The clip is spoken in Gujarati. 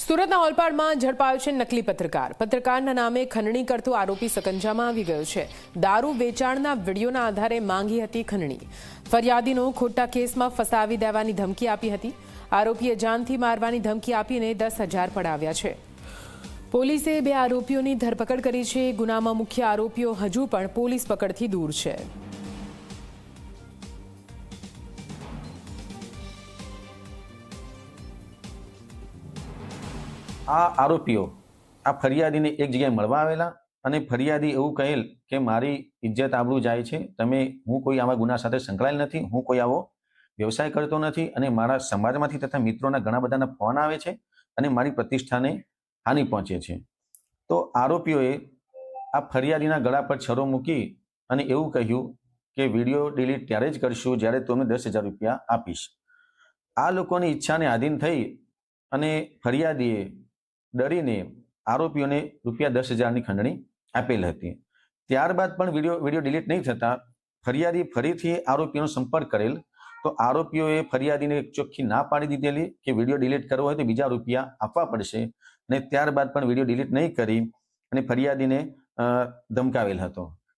સુરતના ઓલપાડમાં ઝડપાયો છે નકલી પત્રકાર. પત્રકારના નામે ખંડણી કરતો આરોપી સકંજામાં આવી ગયો છે. દારૂ વેચાણના વિડીયોના આધારે માંગી હતી ખંડણી. ફરિયાદીનો ખોટા કેસમાં ફસાવી દેવાની ધમકી આપી હતી. આરોપીએ જાનથી મારવાની ધમકી આપીને 10,000 પડાવ્યા છે. પોલીસે 2 આરોપીઓની ધરપકડ કરી છે. ગુનામાં મુખ્ય આરોપીઓ હજુ પણ પોલીસ પકડથી દૂર છે. આ આરોપીઓ આ ફરિયાદીને એક જગ્યાએ મળવા આવેલા અને ફરિયાદી એવું કહેલ કે મારી ઇજ્જત આબરૂ જાય છે, હું કોઈ આવા ગુના સાથે સંકળાયેલ નથી, હું કોઈ આવો વ્યવસાય કરતો નથી અને મારા સમાજમાંથી તથા મિત્રોના ઘણા બધાના ફોન આવે છે અને મારી પ્રતિષ્ઠાને હાનિ પહોંચે છે. તો આરોપીઓએ આ ફરિયાદીના ગળા પર છરો મૂકી અને એવું કહ્યું કે વિડીયો ડિલીટ ત્યારે જ કરશું જ્યારે તમને 10,000 રૂપિયા આપીશ. આ લોકોની ઈચ્છાને આધીન થઈ અને ફરિયાદીએ ડરીને આરોપીઓને ₹10,000ની ખંડણી આપેલ હતી. ત્યારબાદ પણ વિડીયો ડિલીટ નહીં થતા ફરિયાદી ફરીથી આરોપીનો સંપર્ક કરેલ તો આરોપીઓએ ફરિયાદીને ચોખ્ખી ના પાડી દીધેલી કે વિડીયો ડિલીટ કરવો હોય તો બીજા રૂપિયા આપવા પડશે અને ત્યારબાદ પણ વિડીયો ડિલીટ નહીં કરી અને ફરિયાદીને ધમકાવેલ હતો.